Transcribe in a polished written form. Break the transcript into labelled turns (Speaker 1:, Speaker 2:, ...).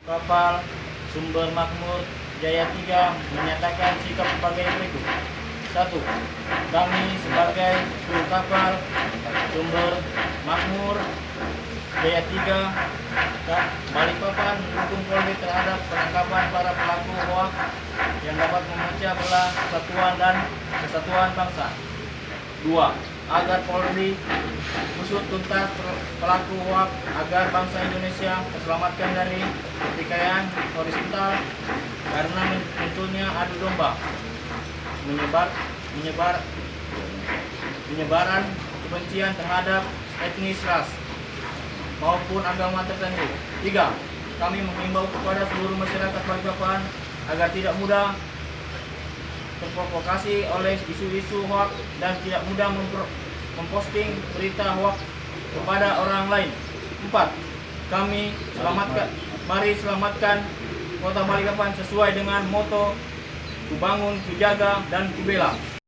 Speaker 1: Kapal Sumber Makmur Jaya 3 menyatakan sikap sebagai berikut. 1. Kami sebagai kru kapal Sumber Makmur Jaya 3 Balikpapan mendukung Polri terhadap penangkapan para pelaku hoak yang dapat memecah belah persatuan dan kesatuan bangsa. 2. Agar Polri usut tuntas pelaku hoak agar bangsa Indonesia terselamatkan dari pertikaian horizontal karena munculnya adu domba penyebaran kebencian terhadap etnis, ras maupun agama tertentu. 3. Kami mengimbau kepada seluruh masyarakat Balikpapan agar tidak mudah terprovokasi oleh isu-isu hoak dan tidak mudah memposting berita hoak kepada orang lain. 4. Mari selamatkan Kota Balikpapan sesuai dengan moto Kubangun, Kujaga, dan Kubela.